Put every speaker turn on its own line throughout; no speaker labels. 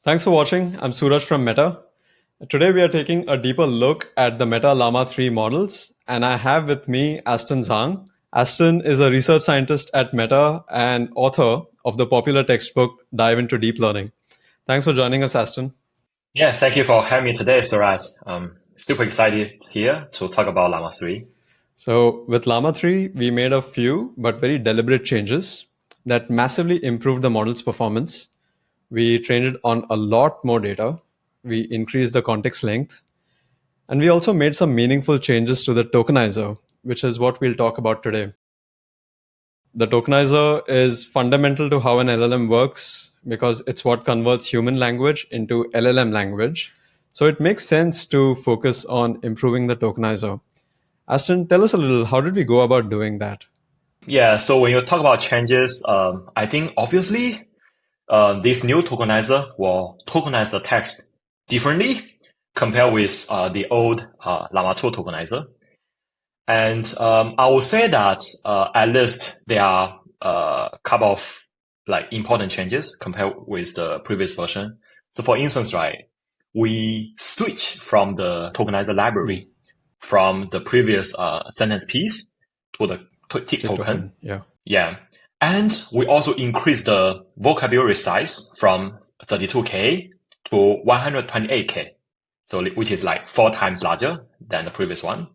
Thanks for watching. I'm Suraj from Meta. Today we are taking a deeper look at the Meta Llama 3 models, and I have with me Aston Zhang. Aston is a research scientist at Meta and author of the popular textbook Dive into Deep Learning. Thanks for joining us, Aston.
Yeah, thank you for having me today, Suraj. Super excited here to talk about Llama 3.
So, with Llama 3, we made a few but very deliberate changes that massively improved the model's performance. We trained it on a lot more data. We increased the context length. And we also made some meaningful changes to the tokenizer, which is what we'll talk about today. The tokenizer is fundamental to how an LLM works because it's what converts human language into LLM language. So it makes sense to focus on improving the tokenizer. Aston, tell us a little, how did we go about doing that?
Yeah, so when you talk about changes, I think obviously this new tokenizer will tokenize the text differently compared with the old Llama 2 tokenizer. And I would say that at least there are a couple of important changes compared with the previous version. So for instance, right, we switch from the tokenizer library from the previous sentence piece to the tick token.
Yeah.
Yeah. And we also increase the vocabulary size from 32K to 128K. So which is like 4 times larger than the previous one.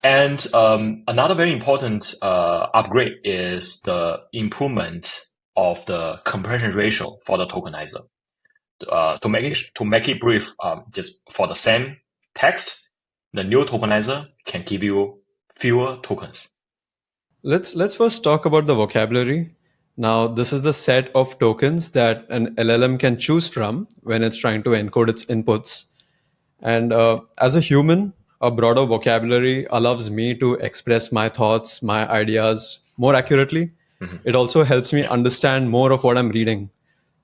And another very important upgrade is the improvement of the compression ratio for the tokenizer. To make it brief, just for the same text, the new tokenizer can give you fewer tokens.
Let's first talk about the vocabulary. Now, this is the set of tokens that an LLM can choose from when it's trying to encode its inputs. And as a human, a broader vocabulary allows me to express my thoughts, my ideas more accurately. It also helps me understand more of what I'm reading.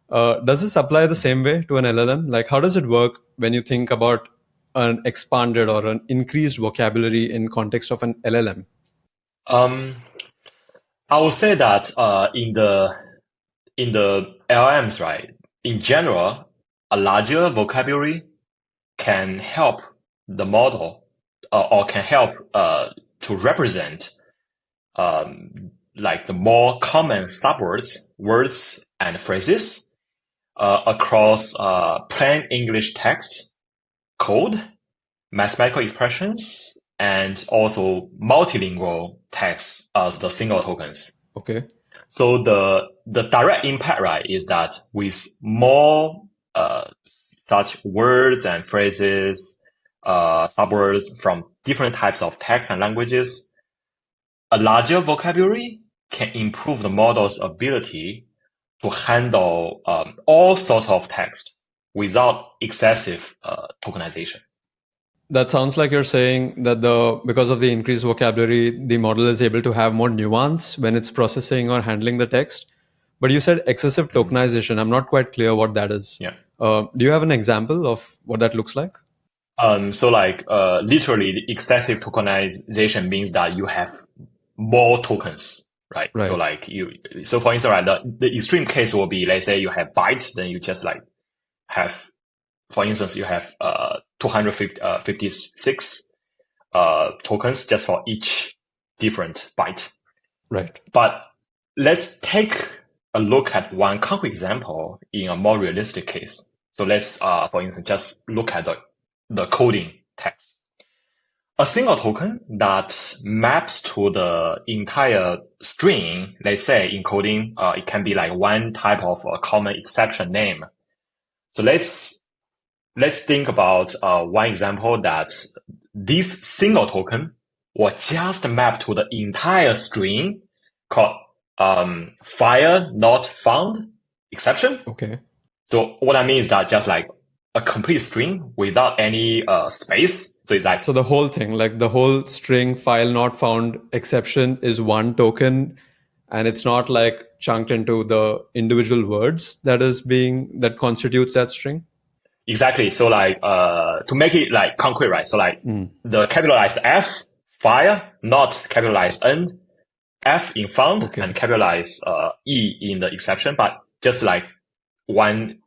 Does this apply the same way to an LLM? Like, how does it work when you think about an expanded or an increased vocabulary in context of an LLM?
Um, I would say that in the LMs, right, in general, a larger vocabulary can help the model or can help to represent like the more common subwords, words, and phrases across plain English text, code, mathematical expressions, and also multilingual text as the single tokens.
Okay.
So the direct impact, right, is that with more such words and phrases, subwords from different types of text and languages, a larger vocabulary can improve the model's ability to handle all sorts of text without excessive tokenization.
That sounds like you're saying that because of the increased vocabulary, the model is able to have more nuance when it's processing or handling the text. But you said excessive tokenization. I'm not quite clear what that is.
Yeah.
Do you have an example of what that looks like?
So literally the excessive tokenization means that you have more tokens, right?
Right.
So for instance, right, the extreme case will be, let's say you have byte, then you just like have, for instance, you have 256 tokens just for each different byte.
Right.
But let's take a look at one concrete example in a more realistic case. So let's, for instance, just look at the coding text. A single token that maps to the entire string, let's say encoding, it can be like one type of a common exception name. So let's think about one example that this single token will just map to the entire string called file not found exception.
Okay.
So what I mean is that just like a complete string without any space. So it's like,
So the whole thing, like the whole string file not found exception is one token, and it's not like chunked into the individual words that constitutes that string.
exactly. So like to make it like concrete, right? So like the capitalized F file, not capitalized N, F in found,
Okay.
and capitalized E in the exception, but just like one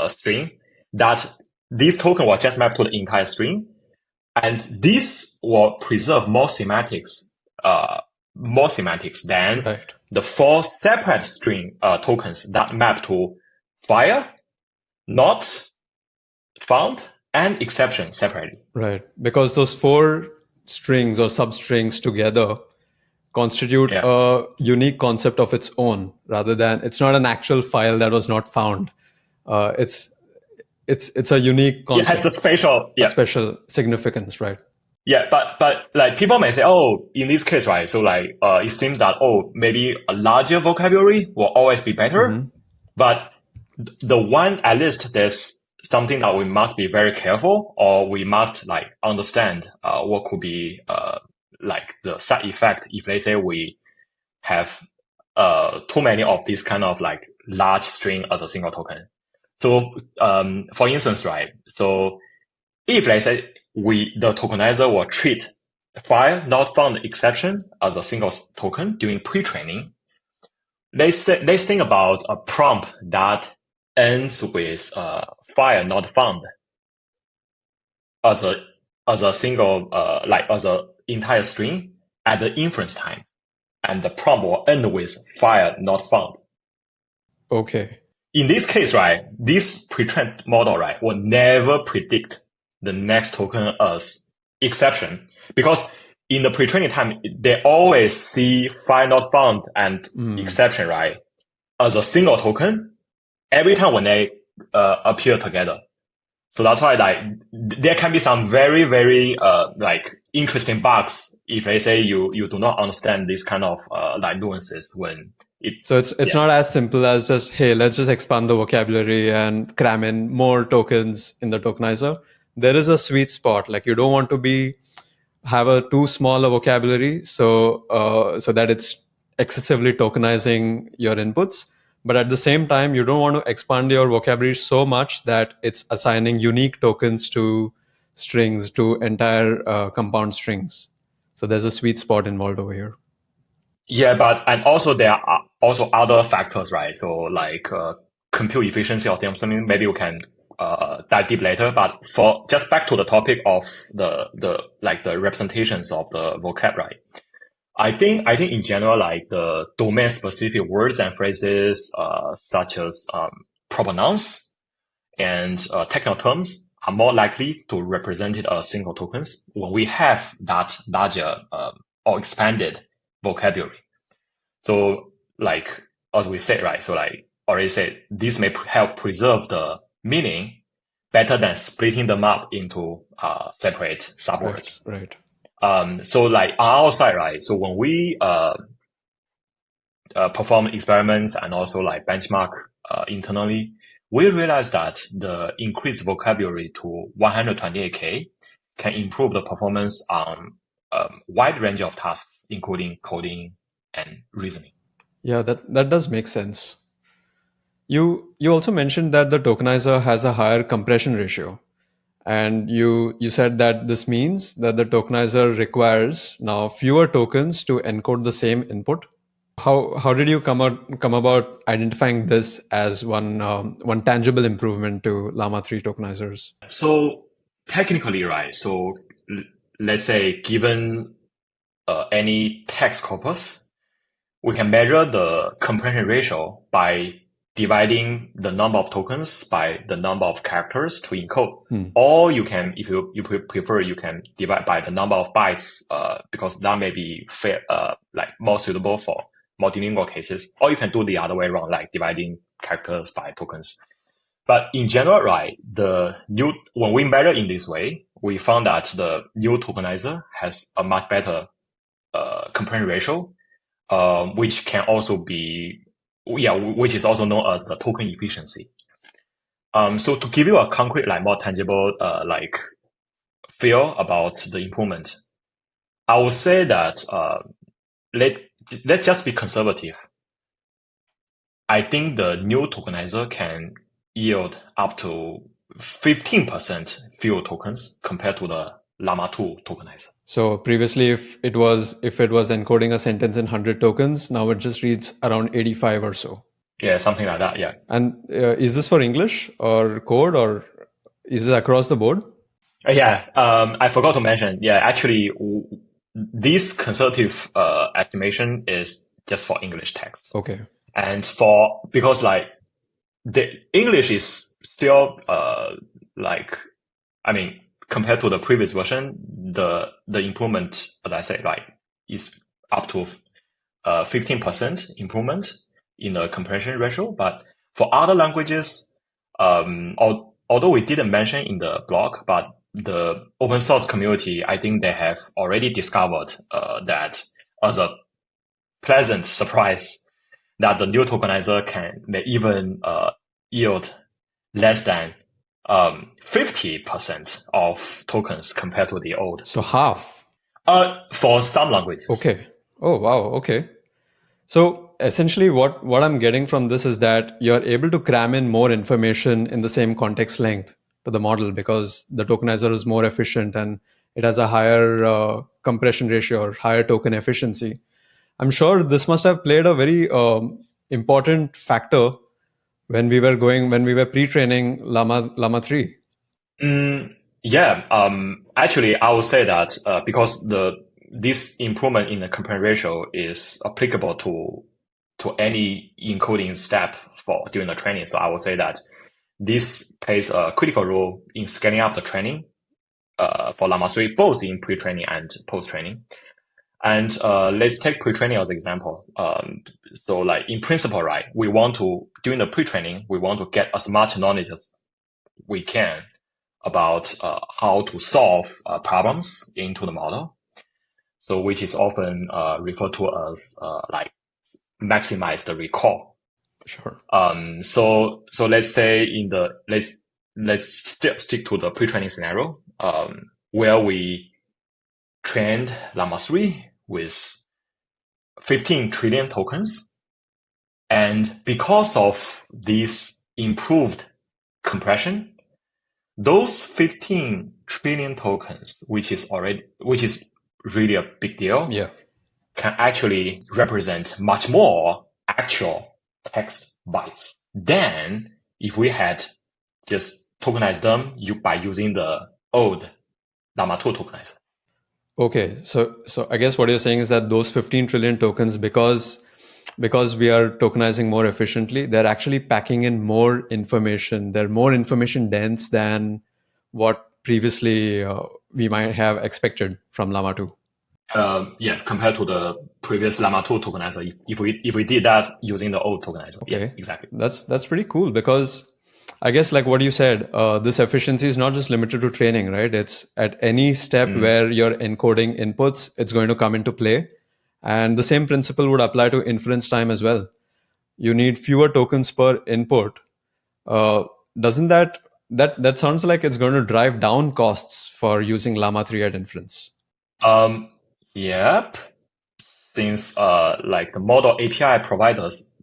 string, that this token will just map to the entire string, and this will preserve more semantics than
Right.
the 4 separate string tokens that map to fire, not found, and exception separately.
Right. Because those 4 strings or substrings together constitute
Yeah.
a unique concept of its own, rather than it's not an actual file that was not found. It's a unique
It has
concept,
a spatial,
a
yeah.
special significance, right?
Yeah, but like people may say, oh, in this case, right? So like, it seems that, oh, maybe a larger vocabulary will always be better. But the one, at least there's something that we must be very careful, or we must like understand, what could be, like the side effect if they say we have, too many of these kind of like large string as a single token. So, for instance, right? So if let's say the tokenizer will treat file not found exception as a single token during pre-training, let's think about a prompt that ends with file not found as a single like as a entire string at the inference time, and the prompt will end with file not found.
Okay.
In this case, right, this pre-trained model, right, will never predict the next token as exception, because in the pre-training time, they always see file not found and exception, right, as a single token every time when they appear together. So that's why like there can be some very, very like interesting bugs if they say you do not understand this kind of like nuances when
So it's not as simple as just, hey, let's just expand the vocabulary and cram in more tokens in the tokenizer. There is a sweet spot. Like you don't want to have a too small a vocabulary, so that it's excessively tokenizing your inputs. But at the same time, you don't want to expand your vocabulary so much that it's assigning unique tokens to strings, to entire compound strings. So there's a sweet spot involved over here.
Yeah, but and also there are also other factors, right? So like compute efficiency or something. Maybe we can dive deep later. But for just back to the topic of the like the representations of the vocab, right? I think in general, like the domain specific words and phrases, such as provenance and technical terms, are more likely to represent it as single tokens when we have that larger or expanded vocabulary. So like, as we said, right? So like already said, this may help preserve the meaning better than splitting them up into separate subwords.
Right.
So like on our side, right? So when we perform experiments and also like benchmark internally, we realized that the increased vocabulary to 128K can improve the performance on a wide range of tasks, including coding and reasoning.
Yeah, that does make sense. You also mentioned that the tokenizer has a higher compression ratio, and you said that this means that the tokenizer requires now fewer tokens to encode the same input. How did you come about identifying this as one tangible improvement to Llama 3 tokenizers?
So technically, right? So let's say given any text corpus, we can measure the compression ratio by dividing the number of tokens by the number of characters to encode. Or you can, if you prefer, you can divide by the number of bytes, because that may be fair, like more suitable for multilingual cases. Or you can do the other way around, like dividing characters by tokens. But in general, right, when we measure in this way, we found that the new tokenizer has a much better compression ratio, which can also be, which is also known as the token efficiency. So to give you a concrete, like more tangible, like feel about the improvement, I would say that let's just be conservative. I think the new tokenizer can yield up to 15% fewer tokens compared to the Llama 2 tokenizer.
So previously, if it was encoding a sentence in 100 tokens, now it just reads around 85 or so.
Yeah, something like that. Yeah.
And is this for English or code, or is it across the board?
Yeah. I forgot to mention. Yeah, actually, this conservative estimation is just for English text,
Okay.
and because like the English is still like, I mean, compared to the previous version, the improvement, as I said, like is up to 15% improvement in the comprehension ratio. But for other languages, although we didn't mention in the blog, but the open source community, I think they have already discovered that as a pleasant surprise, that the new tokenizer may even yield less than 50% of tokens compared to the old.
So half.
For some languages.
Okay. Oh, wow. Okay. So essentially, what I'm getting from this is that you're able to cram in more information in the same context length to the model because the tokenizer is more efficient and it has a higher compression ratio or higher token efficiency. I'm sure this must have played a very important factor when we were pre-training Llama 3.
Yeah. Actually, I would say that because this improvement in the compression ratio is applicable to any encoding step during the training. So I would say that this plays a critical role in scaling up the training for Llama 3, both in pre-training and post-training. And let's take pre-training as an example. So like in principle, right, during the pre-training, we want to get as much knowledge as we can about how to solve problems into the model. So which is often referred to as like maximize the recall.
Sure.
So let's say let's stick to the pre-training scenario where we trained Llama 3 with 15 trillion tokens. And because of this improved compression, those 15 trillion tokens, which is really a big deal,
Yeah.
can actually represent much more actual text bytes than if we had just tokenized them by using the old Llama 2 tokenizer.
Okay, so I guess what you're saying is that those 15 trillion tokens, because we are tokenizing more efficiently, they're actually packing in more information. They're more information dense than what previously we might have expected from Llama 2.
Yeah, compared to the previous Llama 2 tokenizer, if we did that using the old tokenizer.
Okay.
Yeah, exactly.
That's pretty cool because I guess like what you said, this efficiency is not just limited to training, right? It's at any step where you're encoding inputs, it's going to come into play. And the same principle would apply to inference time as well. You need fewer tokens per input. Doesn't that sounds like it's going to drive down costs for using Llama 3 at inference?
Yep. Since like the model API providers,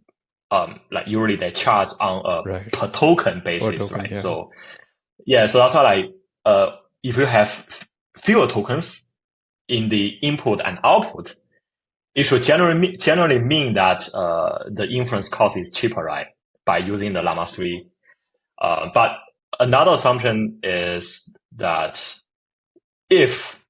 like usually they charge on a per token basis, right?
Yeah.
So so that's why like if you have fewer tokens in the input and output, it should generally mean that the inference cost is cheaper, right? By using the Llama 3. But another assumption is that if,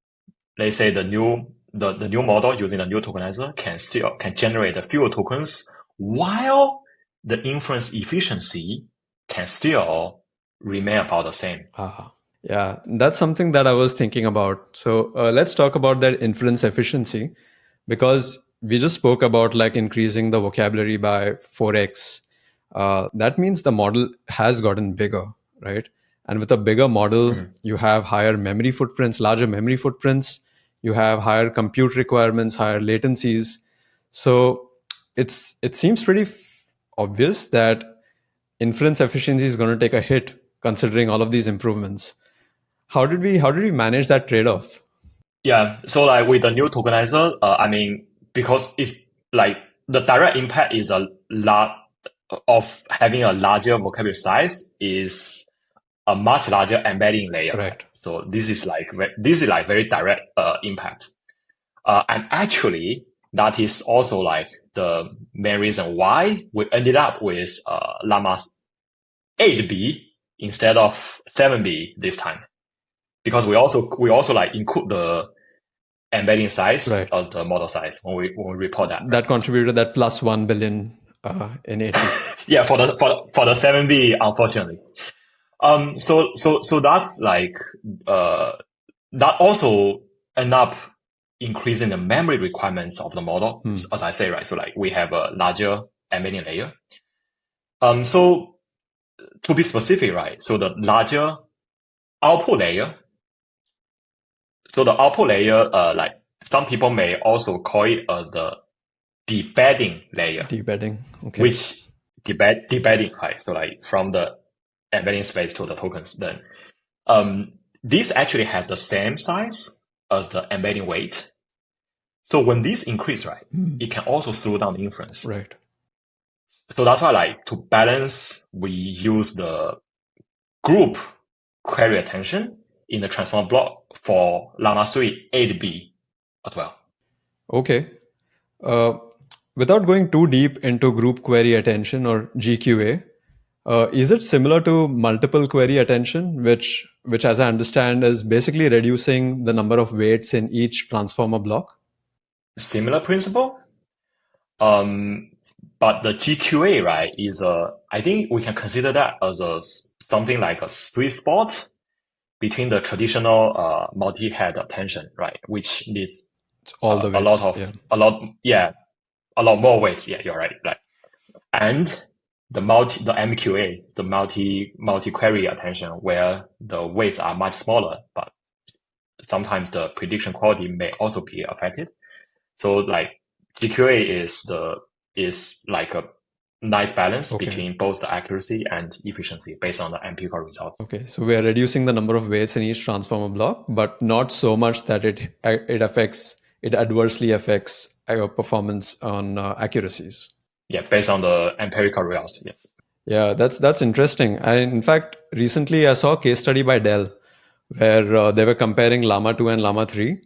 let's say, the new model using the new tokenizer can generate fewer tokens while the inference efficiency can still remain about the same.
Yeah, that's something that I was thinking about. So let's talk about that inference efficiency, because we just spoke about like increasing the vocabulary by 4x. That means the model has gotten bigger, right? And with a bigger model, you have higher memory footprints, larger memory footprints. You have higher compute requirements, higher latencies. So it seems pretty obvious that inference efficiency is going to take a hit considering all of these improvements. How did we manage that trade-off?
Yeah, so like with the new tokenizer, I mean, because it's like the direct impact is a lot of having a larger vocabulary size is a much larger embedding layer.
Right.
So this is like very direct impact. And actually, that is also like the main reason why we ended up with Llama's 8B instead of 7B this time, because we also like include the embedding size
Right.
as the model size when we report that.
That contributed that plus 1 billion in 8B.
Yeah, for the 7B, unfortunately. So that's like that also end up increasing the memory requirements of the model, as I say, right? So like we have a larger embedding layer. So to be specific, right? So the larger output layer. So the output layer, like some people may also call it as the debedding layer.
Debedding, okay.
Which debedding, right? So like from the embedding space to the tokens, then this actually has the same size as the embedding weight. So when this increase, right, it can also slow down the inference.
Right.
So that's why, like, to balance, we use the group query attention in the transform block for Llama 3 8B as well.
Okay. Without going too deep into group query attention or GQA, is it similar to multiple query attention, which as I understand is basically reducing the number of weights in each transformer block?
Similar principle. But the GQA, right, is I think we can consider that as something like a sweet spot between the traditional multi-head attention, right, which needs
all the weights,
a lot more weights. Yeah, you're right. And the MQA, the multi-query attention, where the weights are much smaller, but sometimes the prediction quality may also be affected. So like GQA is like a nice balance between both the accuracy and efficiency based on the empirical results.
Okay, so we are reducing the number of weights in each transformer block, but not so much that it adversely affects our performance on accuracies.
Yeah, based on the empirical results. Yes.
Yeah, that's interesting. In fact, recently I saw a case study by Dell where they were comparing Llama 2 and Llama 3.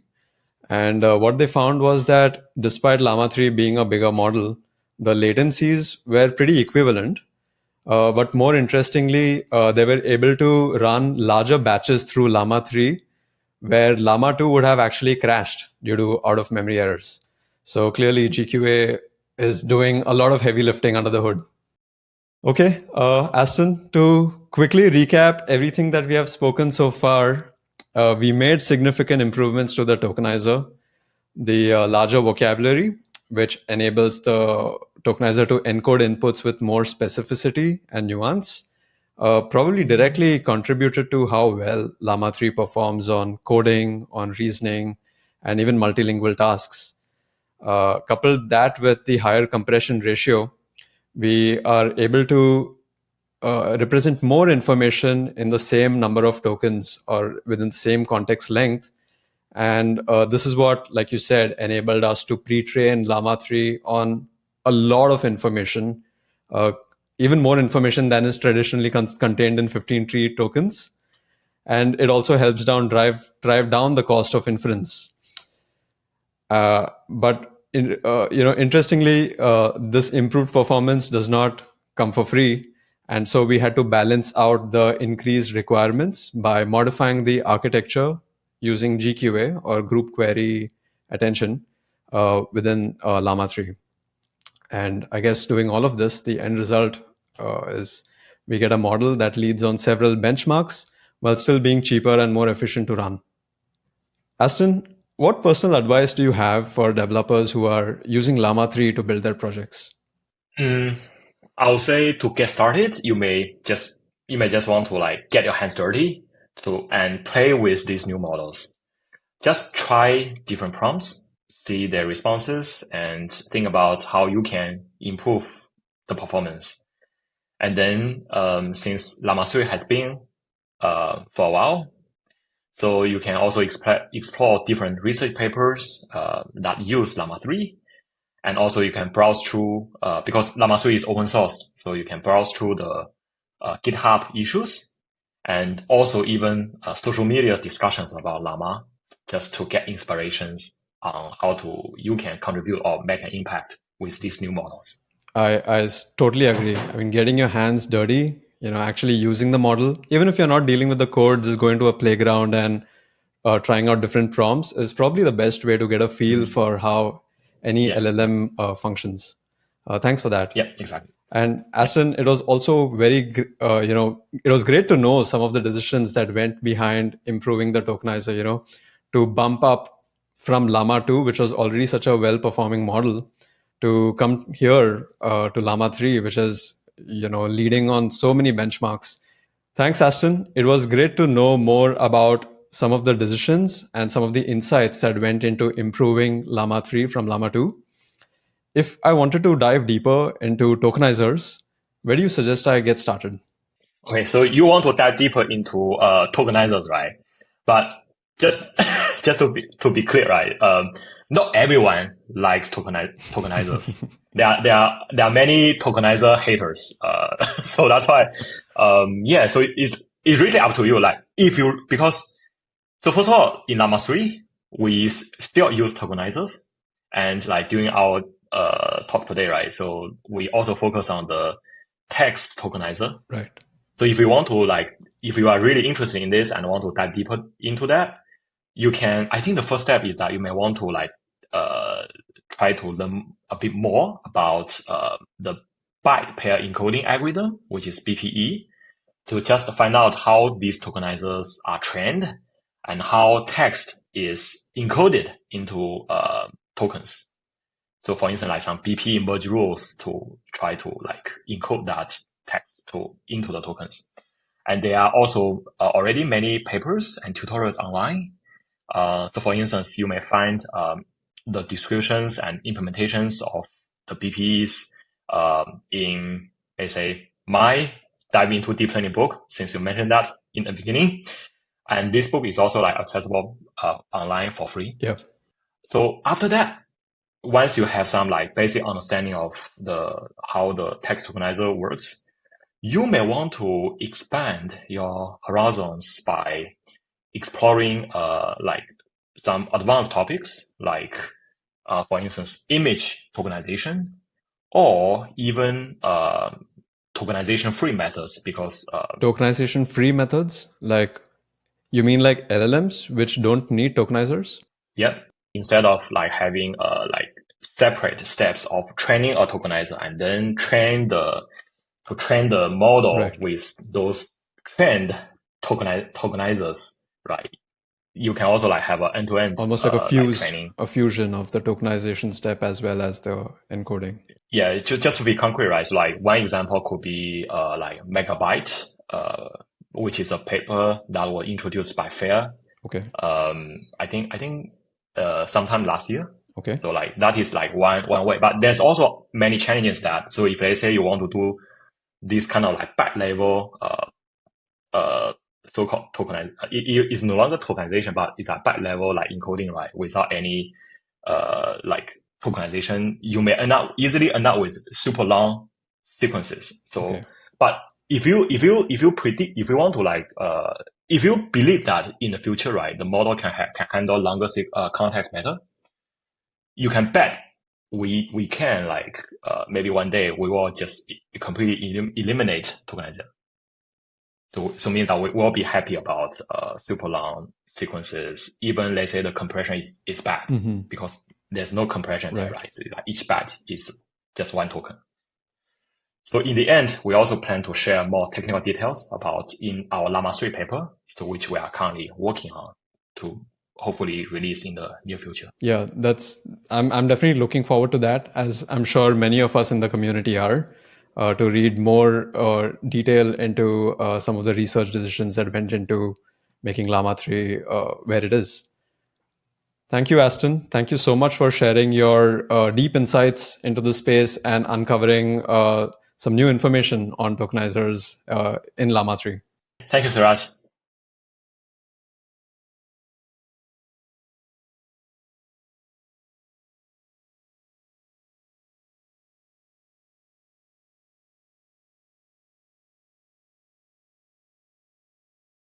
And what they found was that despite Llama 3 being a bigger model, the latencies were pretty equivalent. But more interestingly, they were able to run larger batches through Llama 3, where Llama 2 would have actually crashed due to out-of-memory errors. So clearly, GQA is doing a lot of heavy lifting under the hood. Okay, Aston, to quickly recap everything that we have spoken so far, we made significant improvements to the tokenizer, the larger vocabulary, which enables the tokenizer to encode inputs with more specificity and nuance, probably directly contributed to how well Llama 3 performs on coding, on reasoning, and even multilingual tasks. Coupled that with the higher compression ratio, we are able to represent more information in the same number of tokens or within the same context length. And this is what, like you said, enabled us to pre-train Llama 3 on a lot of information, even more information than is traditionally contained in 15 tree tokens. And it also helps drive down the cost of inference. But interestingly, this improved performance does not come for free. And so we had to balance out the increased requirements by modifying the architecture using GQA or group query attention within Llama 3. And I guess doing all of this, the end result is we get a model that leads on several benchmarks while still being cheaper and more efficient to run. Aston, what personal advice do you have for developers who are using Llama 3 to build their projects?
I would say to get started, you may just want to like get your hands dirty and play with these new models. Just try different prompts, see their responses, and think about how you can improve the performance. And then, since Llama 3 has been for a while, so you can also explore different research papers that use Llama 3. And also you can browse through, because Llama 3 is open sourced, so you can browse through the GitHub issues and also even social media discussions about Llama, just to get inspirations on how you can contribute or make an impact with these new models.
I totally agree. I mean, getting your hands dirty, actually using the model, even if you're not dealing with the code, just going to a playground and trying out different prompts is probably the best way to get a feel for how any
Yeah.
LLM functions. Thanks for that.
Yeah, exactly.
And Aston, it was also it was great to know some of the decisions that went behind improving the tokenizer, to bump up from Llama 2, which was already such a well-performing model, to come here to Llama 3, which is, leading on so many benchmarks. Thanks, Aston. It was great to know more about some of the decisions and some of the insights that went into improving Llama 3 from Llama 2. If I wanted to dive deeper into tokenizers, where do you suggest I get started?
Okay, so you want to dive deeper into tokenizers, right? But just just to be clear, right? Not everyone likes tokenizers. There are many tokenizer haters. So that's why, yeah. So it's really up to you. Like so first of all, in Llama 3, we still use tokenizers, and like during our talk today, right? So we also focus on the text tokenizer.
Right.
So if you are really interested in this and want to dive deeper into that, you can, I think the first step is that you may want to try to learn a bit more about, the byte pair encoding algorithm, which is BPE, to just find out how these tokenizers are trained and how text is encoded into, tokens. So for instance, like some BPE merge rules to try to encode that text into the tokens. And there are also already many papers and tutorials online. So for instance, you may find the descriptions and implementations of the BPEs in, let's say, my Dive into Deep Learning book, since you mentioned that in the beginning. And this book is also accessible online for free.
Yep.
So after that, once you have some basic understanding of how the text tokenizer works, you may want to expand your horizons by exploring some advanced topics for instance, image tokenization, or even tokenization free methods, because
tokenization free methods, you mean like LLMs which don't need tokenizers?
Yeah. Instead of having separate steps of training a tokenizer and then train the model
Right.
with those trained tokenizers, right? You can also have an end-to-end
almost like
training.
a fusion of the tokenization step as well as the encoding.
Yeah, just to be concrete, right? So one example could be Megabyte, which is a paper that was introduced by FAIR.
Okay.
I think sometime last year.
Okay.
So that is one way, but there's also many challenges that. So if they say you want to do this kind of back level, so-called tokenize, it's no longer tokenization, but it's a back level encoding, right? Without any tokenization, you may easily end up with super long sequences. So, okay. But if you want to if you believe that in the future, right, the model can handle longer context better, you can bet we can maybe one day we will just completely eliminate tokenizer. So means that we will be happy about super long sequences, even let's say the compression is bad, because there's no compression there, right? So each byte is just one token. So in the end, we also plan to share more technical details about in our Llama 3 paper, to which we are currently working on to hopefully release in the near future.
Yeah, I'm definitely looking forward to that, as I'm sure many of us in the community are, to read more detail into some of the research decisions that went into making Llama 3 where it is. Thank you, Aston. Thank you so much for sharing your deep insights into the space and uncovering some new information on tokenizers in Llama 3.
Thank you, Suraj.